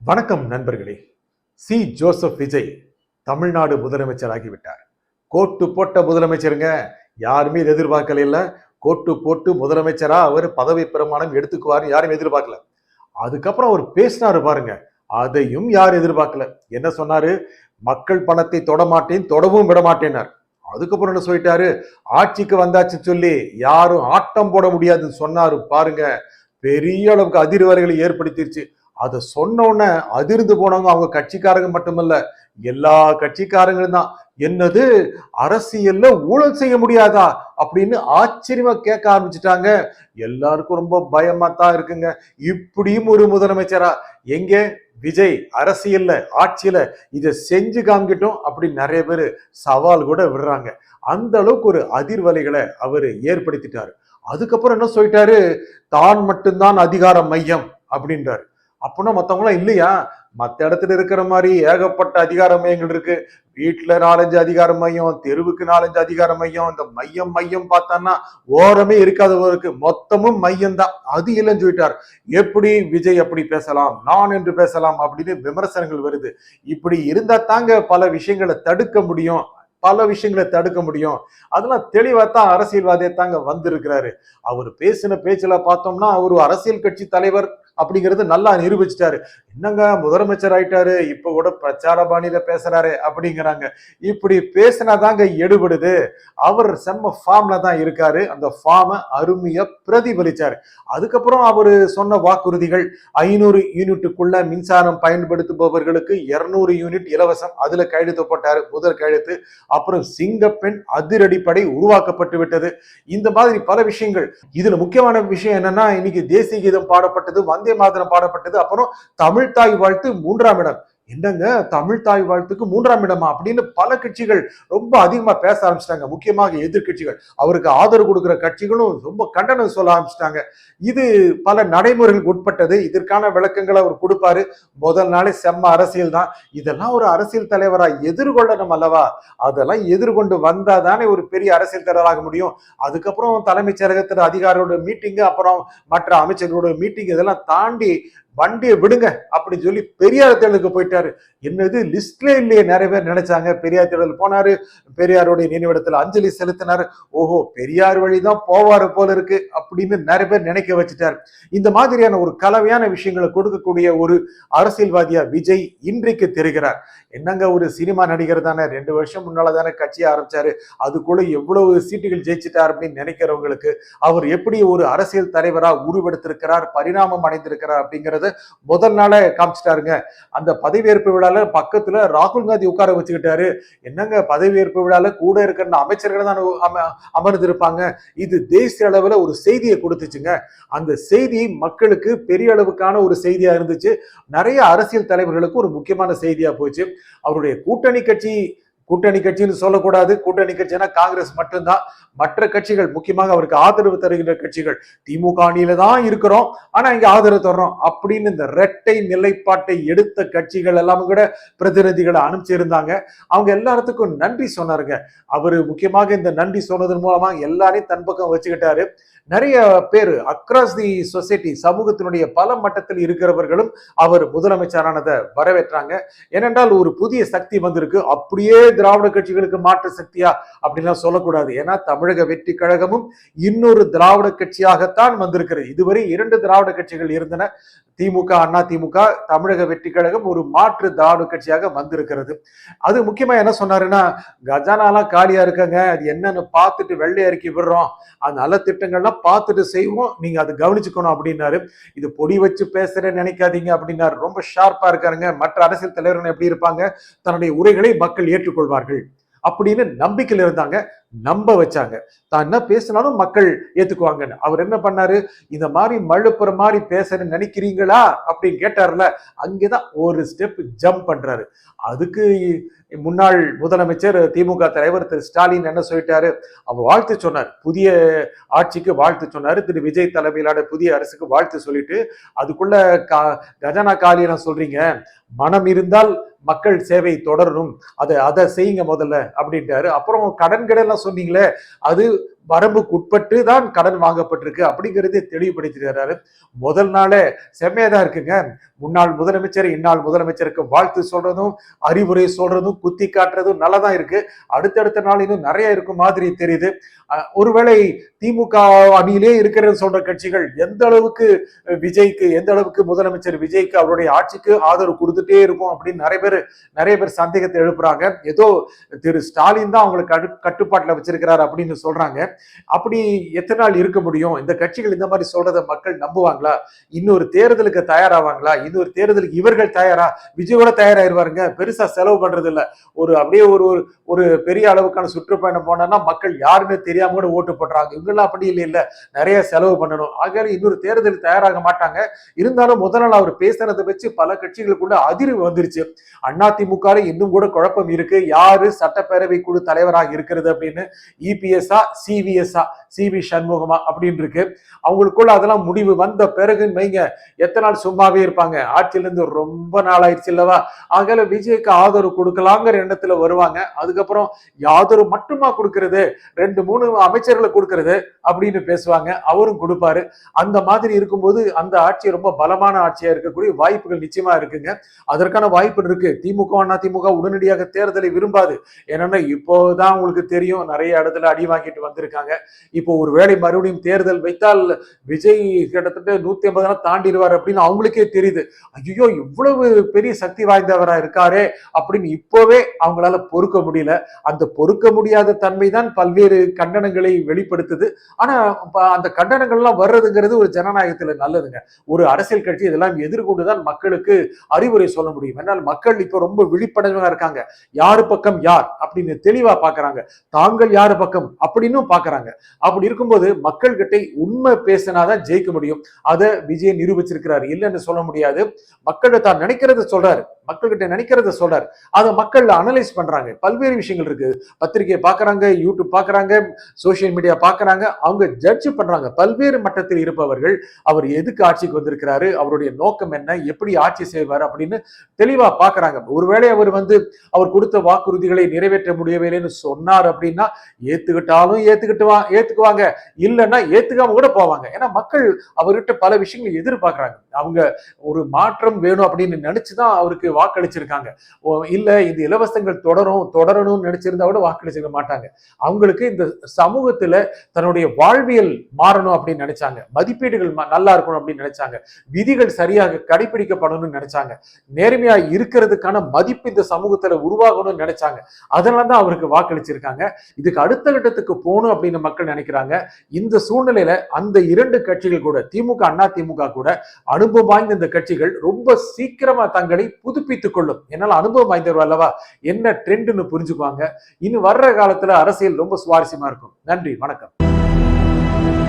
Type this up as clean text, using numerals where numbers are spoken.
வணக்கம் நண்பர்களே. ஜோசப் விஜய் தமிழ்நாடு முதலமைச்சர் ஆகிவிட்டார். கோட்டு போட்ட முதலமைச்சருங்க. யாருமே எதிர்பார்க்கல. இல்ல கோட்டு போட்டு முதலமைச்சரா அவர் பதவி பிரமாணம் எடுத்துக்குவாரு யாரும் எதிர்பார்க்கல. அதுக்கப்புறம் அவர் பேசினாரு பாருங்க, அதையும் யாரும் எதிர்பார்க்கல. என்ன சொன்னாரு? மக்கள் பணத்தை தொடமாட்டேன், தொடவும் விட மாட்டேன்னார். அதுக்கப்புறம் என்ன சொல்லிட்டாரு? ஆட்சிக்கு வந்தாச்சு சொல்லி யாரும் ஆட்டம் போட முடியாதுன்னு சொன்னாரு பாருங்க. பெரிய அளவுக்கு அதிர்வலைகளை ஏற்படுத்திருச்சு. அதை சொன்ன உடனே அதிர்ந்து போனவங்க அவங்க கட்சிக்காரங்க மட்டுமல்ல, எல்லா கட்சிக்காரங்களும் தான். என்னது, அரசியல்ல ஊழல் செய்ய முடியாதா அப்படின்னு ஆச்சரியமா கேட்க ஆரம்பிச்சுட்டாங்க. எல்லாருக்கும் ரொம்ப பயமா தான் இருக்குங்க. இப்படியும் ஒரு முதலமைச்சரா? எங்க விஜய் அரசியல்ல ஆட்சியில இதை செஞ்சு காமிக்கட்டும் அப்படின்னு நிறைய பேர் சவால் கூட விடுறாங்க. அந்த அளவுக்கு ஒரு அதிர்வலைகளை அவர் ஏற்படுத்திட்டாரு. அதுக்கப்புறம் என்ன சொல்லிட்டாரு? தான் மட்டும்தான் அதிகார மையம் அப்படின்றாரு. அப்படின்னா மத்தவங்களாம் இல்லையா? மத்த இடத்துல இருக்கிற மாதிரி ஏகப்பட்ட அதிகார மையங்கள் இருக்கு. வீட்டுல 4-5 அதிகார மையம், தெருவுக்கு 4-5 அதிகார மையம். இந்த மையம் மையம் பார்த்தான்னா ஓரமே இருக்காதவருக்கு மொத்தமும் மையம் தான். அது இல்லைன்னு சொல்லிட்டார். எப்படி விஜய் அப்படி பேசலாம், நான் என்று பேசலாம் அப்படின்னு விமர்சனங்கள் வருது. இப்படி இருந்தா தாங்க பல விஷயங்களை தடுக்க முடியும். அதெல்லாம் தெளிவா தான் அரசியல்வாதியை தாங்க வந்திருக்கிறாரு. அவர் பேசின பேச்சுல பார்த்தோம்னா ஒரு அரசியல் கட்சி தலைவர் அப்படிங்கறது நல்லா நிரூபிச்சிட்டாரு. என்னங்க முதலமைச்சர் ஆயிட்டாரு, இப்ப கூட பிரச்சார பாணியில பேசுறாரு அப்படிங்கிறாங்க. இப்படி பேசினாதாங்க எடுபடுது. அவர் செம்ம ஃபார்ம்ல தான் இருக்காரு. அந்த ஃபார்மை அருமையா பிரதிபலிச்சாரு. அதுக்கப்புறம் அவரு சொன்ன வாக்குறுதிகள், 500 யூனிட்டுக்குள்ள மின்சாரம் பயன்படுத்துபவர்களுக்கு 200 யூனிட் இலவசம். அதுல கையெழுத்து போட்டாரு, முதல் கையெழுத்து. அப்புறம் சிங்கப்பெண் அதிரடிப்படை உருவாக்கப்பட்டு விட்டது. இந்த மாதிரி பல விஷயங்கள். இதுல முக்கியமான விஷயம் என்னன்னா, இன்னைக்கு தேசிய கீதம் பாடப்பட்டது, வந்தே மாதரம் பாடப்பட்டது. அப்புறம் தமிழ் தாய் வாழ்த்து 3ஆம் இடம். என்னங்க, தமிழ் தாய் வாழ்த்துக்கு 3ஆம் இடமா அப்படின்னு பல கட்சிகள் ரொம்ப அதிகமா பேச ஆரம்பிச்சிட்டாங்க. முக்கியமாக எதிர்கட்சிகள், அவருக்கு ஆதரவு கொடுக்கிற கட்சிகளும் ரொம்ப கண்டனம் சொல்ல ஆரம்பிச்சிட்டாங்க. இது பல நடைமுறைகளுக்கு உட்பட்டது. இதற்கான விளக்கங்களை அவர் கொடுப்பாரு. முதல் நாளே செம்ம அரசியல் தான். இதெல்லாம் ஒரு அரசியல் தலைவரா எதிர்கொள்ளணும் அல்லவா? அதெல்லாம் எதிர்கொண்டு வந்தா தானே ஒரு பெரிய அரசியல் தலைவராக முடியும். அதுக்கப்புறம் தலைமைச் செயலகத்தில் அதிகாரியோட மீட்டிங், அப்புறம் மற்ற அமைச்சர்களோட மீட்டிங், இதெல்லாம் தாண்டி வண்டியை விடுங்க அப்படின்னு சொல்லி பெரியார் தேடலுக்கு போயிட்டாரு. என்னது, லிஸ்ட்ல இல்லையே. நிறைய பேர் நினைச்சாங்க. பெரியார் தேடல் போனாரு, பெரியாருடைய நினைவிடத்துல அஞ்சலி செலுத்தினாரு. ஓஹோ, பெரியார் வழிதான் போவாரு போல இருக்கு அப்படின்னு நிறைய பேர் நினைக்க வச்சுட்டாரு. இந்த மாதிரியான ஒரு கலவையான விஷயங்களை கொடுக்கக்கூடிய ஒரு அரசியல்வாதியா விஜய் இன்றைக்கு தெரிகிறார். என்னங்க, ஒரு சினிமா நடிகர் தானே, 2 வருஷம் முன்னால தானே கட்சியை ஆரம்பிச்சாரு, அதுக்குள்ள எவ்வளவு சீட்டுகள் ஜெயிச்சிட்டார் அப்படின்னு நினைக்கிறவங்களுக்கு அவர் எப்படி ஒரு அரசியல் தலைவரா உருவெடுத்திருக்கிறார், பரிணாமம் அடைந்திருக்கிறார் அப்படிங்கறது முதல் நாளே காமிச்சிட்டாருங்க. அந்த பதவியேற்பு விழால பக்கத்துல ராகுல் காந்தி உட்கார வச்சுக்கிட்டாரு. என்னங்க, பதவியேற்பு விழால கூட இருக்கிற அமைச்சர்கள் தான் அமர்ந்து இருப்பாங்க. இது தேசிய அளவுல ஒரு செய்தியை கொடுத்துச்சுங்க. அந்த செய்தி மக்களுக்கு பெரிய அளவுக்கான ஒரு செய்தியா இருந்துச்சு. நிறைய அரசியல் தலைவர்களுக்கு ஒரு முக்கியமான செய்தியா போச்சு. அவருடைய கூட்டணி கட்சின்னு சொல்லக்கூடாது. கூட்டணி கட்சினா காங்கிரஸ் மட்டும்தான். மற்ற கட்சிகள், முக்கியமாக அவருக்கு ஆதரவு தருகின்ற கட்சிகள், திமுக அணியில தான் இருக்கிறோம், ஆனா இங்க ஆதரவு தர்றோம் அப்படின்னு இந்த இரட்டை நிலைப்பாட்டை எடுத்த கட்சிகள் எல்லாம் கூட பிரதிநிதிகளை அனுப்பிச்சிருந்தாங்க. அவங்க எல்லாத்துக்கும் நன்றி சொன்னாருங்க. அவரு முக்கியமாக இந்த நன்றி சொன்னதன் மூலமா எல்லாரையும் தன் பக்கம் வச்சுக்கிட்டாரு. நிறைய பேர் அக்ராஸ் தி சொசைட்டி, சமூகத்தினுடைய பல மட்டத்தில் இருக்கிறவர்களும் அவர் முதலமைச்சரானதை வரவேற்றாங்க. ஏனென்றால் ஒரு புதிய சக்தி வந்திருக்கு. அப்படியே திராவிட கட்சிகளுக்கு மாற்று சக்தியா அப்படின்லாம் சொல்லக்கூடாது. ஏன்னா தமிழக வெற்றி கழகமும் இன்னொரு திராவிட கட்சியாகத்தான் வந்திருக்கிறது. இதுவரை 2 திராவிட கட்சிகள் இருந்தன, திமுக, அண்ணா திமுக. தமிழக வெற்றி கழகம் ஒரு மாற்று திராவிட கட்சியாக வந்திருக்கிறது. அது முக்கியமா என்ன சொன்னாருன்னா, கஜானாலாம் காலியா இருக்காங்க, அது என்னன்னு பார்த்துட்டு வெள்ளை அறிக்கை விடுறோம், அந்த நல்ல திட்டங்கள்லாம் பார்த்துட்டு செய்வோம், நீங்க அதை கவனிச்சுக்கணும் அப்படின்னாரு. இது பொடி வச்சு பேசுறேன்னு நினைக்காதீங்க அப்படின்னாரு. ரொம்ப ஷார்ப்பா இருக்காருங்க. மற்ற அரசியல் தலைவர்கள் எப்படி இருப்பாங்க, தன்னுடைய உரைகளை மக்கள் ஏற்றுக்கொள்வார்கள் அப்படின்னு நம்பிக்கையில் இருந்தாங்க. நம்ப வச்சாங்க. தான் என்ன பேசினாலும் மக்கள் ஏத்துக்குவாங்கன்னு. அவர் என்ன பண்ணாரு, இந்த மாதிரி மழுப்புற மாதிரி பேசணும்னு நினைக்கிறீங்களா அப்படின்னு கேட்டார்ல, அங்கேதான் ஒரு ஸ்டெப் ஜம்ப் பண்றாரு. அதுக்கு முன்னாள் முதலமைச்சர் திமுக தலைவர் திரு ஸ்டாலின் என்ன சொல்லிட்டாரு, அவர் வாழ்த்து சொன்னார். புதிய ஆட்சிக்கு வாழ்த்து சொன்னாரு. திரு விஜய் தலைமையிலான புதிய அரசுக்கு வாழ்த்து சொல்லிட்டு, அதுக்குள்ள கஜானா காலியான சொல்றீங்க, மனம் இருந்தால் மக்கள் சேவை தொடரணும், அதை செய்யுங்க முதல்ல அப்படின்ட்டாரு. அப்புறம் கடன் சொன்னீங்களே, அது வரம்புக்கு உட்பட்டு தான் கடன் வாங்கப்பட்டிருக்கு அப்படிங்கிறதே தெளிவுபடுத்திடுறாரு. முதல் நாளே செம்மையா தான் இருக்குங்க. முன்னாள் முதலமைச்சர் இந்நாள் முதலமைச்சருக்கு வாழ்த்து சொல்றதும் அறிவுரை சொல்றதும் குத்தி காட்டுறதும் நல்லதான் இருக்கு. அடுத்தடுத்த நாள் இன்னும் நிறைய இருக்கும் மாதிரி தெரியுது. ஒருவேளை திமுக அணியிலே இருக்கிறது சொல்ற கட்சிகள் எந்த அளவுக்கு விஜய்க்கு, எந்த அளவுக்கு முதலமைச்சர் விஜய்க்கு அவருடைய ஆட்சிக்கு ஆதரவு கொடுத்துட்டே இருக்கும் அப்படின்னு நிறைய பேர் சந்தேகத்தை எழுப்புறாங்க. ஏதோ திரு ஸ்டாலின் தான் அவங்களுக்கு கட்டுப்பாட்டுல வச்சிருக்கிறார் அப்படின்னு சொல்றாங்க. அப்படி எத்தனை நாள் இருக்க முடியும்? இந்த கட்சிகள் இந்த மாதிரி சொல்றதை மக்கள் நம்புவாங்களா? இன்னொரு தேர்தலுக்கு தயாராவாங்களா? இன்னொரு தேர்தலுக்கு இவர்கள் தயாரா? விஜயோட தயாராயிருவாருங்க. பெருசா செலவு பண்றது இல்ல. அப்படியே ஒரு பெரிய அளவுக்கான சுற்றுப்பயணம் போனா மக்கள் யாருமே தெரியாம கூட ஓட்டு போடுறாங்க. இவங்கெல்லாம் அப்படி இல்ல, நிறைய செலவு பண்ணணும். ஆகையால இன்னொரு தேர்தல் தயாராக மாட்டாங்க. இருந்தாலும் முதல் நாள் அவர் பேசுறதை வச்சு பல கட்சிகளுக்குள்ள அதிர்வு வந்துருச்சு. அதிமுக இன்னும் கூட குழப்பம் இருக்கு. யாரு சட்டப்பேரவை குழு தலைவராக இருக்கிறது அப்படின்னு. இபிஎஸ்ஆ சிவிஎஸ்ஆ சிவி சண்முகமா அப்படின்னு இருக்கு. அவங்களுக்குள்ள அதெல்லாம் முடிவு வந்த பிறகு வைங்க எத்தனை நாள் சும்மாவே இருப்பாங்க? ஆட்சியில இருந்து ரொம்ப நாள் ஆயிடுச்சு இல்லவா? ஆகையால விஜய்க்கு ஆதரவு கொடுக்கலாங்கிற எண்ணத்துல வருவாங்க. அதுக்கப்புறம் ஆதரவு மட்டுமா கொடுக்கறது, 2-3 அமைச்சர்களை கொடுக்கறது அப்படின்னு பேசுவாங்க. அவரும் கொடுப்பாரு. அந்த மாதிரி இருக்கும்போது அந்த ஆட்சி ரொம்ப பலமான ஆட்சியா இருக்கக்கூடிய வாய்ப்புகள் நிச்சயமா இருக்குங்க. அதற்கான வாய்ப்பு இருக்கு. திமுக அதிமுக உடனடியாக தேர்தலை விரும்பாது. ஏன்னா இப்போதான் உங்களுக்கு தெரியும், நிறைய இடத்துல அடி வாங்கிட்டு வந்திருக்காங்க. இப்போ ஒரு வேளை மறுபடியும் தேர்தல் வைத்தால் விஜய் கிட்டத்தட்ட 150 தாண்டிடுவார் அப்படின்னு அவங்களுக்கே தெரியுது. ஐயோ இவ்வளவு பெரிய சக்தி வாய்ந்தவரா இருக்காரே அப்படின்னு இப்பவே அவங்களால பொறுக்க முடியல. அந்த பொறுக்க முடியாத தன்மை தான் பல்வேறு கண்டனங்களை வெளிப்படுத்துது. ஆனா அந்த கண்டனங்கள் எல்லாம் வர்றதுங்கிறது ஒரு ஜனநாயகத்துல நல்லதுங்க. ஒரு அரசியல் கட்சி இதெல்லாம் எதிர்கொண்டுதான் மக்களுக்கு அறிவுரை சொல்ல முடியும். என்னால் மக்கள் இப்ப ரொம்ப விழிப்படைஞ்சவங்க இருக்காங்க. யாரு பக்கம் யார் அப்படின்னு தெளிவா பாக்குறாங்க. தாங்கள் யாரு பக்கம் அப்படின்னு பாக்குறாங்க. அப்படி இருக்கும்போது மக்கள் கிட்ட உண்மை பேசினாதான் ஜெயிக்க முடியும். அதை விஜய் நிரூபிச்சிருக்கிறார், இல்லைன்னு சொல்ல முடியாது. மக்கள் தான் நினைக்கிறத சொல்றாரு, மக்கள்கிட்ட நினைக்கிறத சொல்றாரு. அதை மக்கள் அனலைஸ் பண்றாங்க. பல்வேறு விஷயங்கள் இருக்கு. பத்திரிகை பாக்குறாங்க, யூடியூப் பாக்குறாங்க, சோசியல் மீடியா பாக்குறாங்க. அவங்க ஜட்ஜ் பண்றாங்க. பல்வேறு மட்டத்தில் இருப்பவர்கள் அவர் எதுக்கு ஆட்சிக்கு வந்திருக்கிறாரு, அவருடைய நோக்கம் என்ன, எப்படி ஆட்சி செய்வார் அப்படின்னு தெளிவா பாக்குறாங்க. ஒருவேளை அவர் கொடுத்த வாக்குறுதிகளை நிறைவேற்ற முடியவில்லைன்னு சொன்னார் அப்படின்னா ஏத்துக்கிட்டாலும் ஏத்துக்குவாங்க, இல்லைன்னா ஏத்துக்காம கூட போவாங்க. ஏன்னா மக்கள் அவர்கிட்ட பல விஷயங்கள் எதிர்பார்க்கறாங்க. அவங்க ஒரு மாற்றம் வேணும் அப்படின்னு நினைச்சுதான் அவருக்கு வாக்களிச்சிருக்காங்க. இல்ல இந்த இலவசங்கள் தொடரணும்னு நினைச்சிருந்தா கூட வாக்களிச்சிருக்க மாட்டாங்க. அவங்களுக்கு இந்த சமூகத்துல தன்னுடைய வாழ்வியல் மாறணும் அப்படின்னு நினைச்சாங்க. மதிப்பீடுகள் நல்லா இருக்கணும் அப்படின்னு நினைச்சாங்க. விதிகள் சரியாக கடைபிடிக்கப்படணும்னு நினைச்சாங்க. நேர்மையா இருக்கிறதுக்கான மதிப்பு இந்த சமூகத்துல உருவாகணும்னு நினைச்சாங்க. அதனாலதான் அவருக்கு வாக்களிச்சிருக்காங்க. இதுக்கு அடுத்த கட்டத்துக்கு போகணும் அப்படின்னு மக்கள் நினைக்கிறாங்க. இந்த சூழ்நிலையில அந்த 2 கட்சிகள் கூட, திமுக அதிமுக கூட அனுபவம் வாய்ந்த இந்த கட்சிகள் ரொம்ப சீக்கிரமா தங்களை புதுப்பித்துக் கொள்ளும். என்னால அனுபவம் வாய்ந்தவர் அல்லவா, என்ன ட்ரெண்ட்னு புரிஞ்சுக்குவாங்க. இன்னும் வர்ற காலத்துல அரசியல் ரொம்ப சுவாரஸ்யமா இருக்கும். நன்றி, வணக்கம்.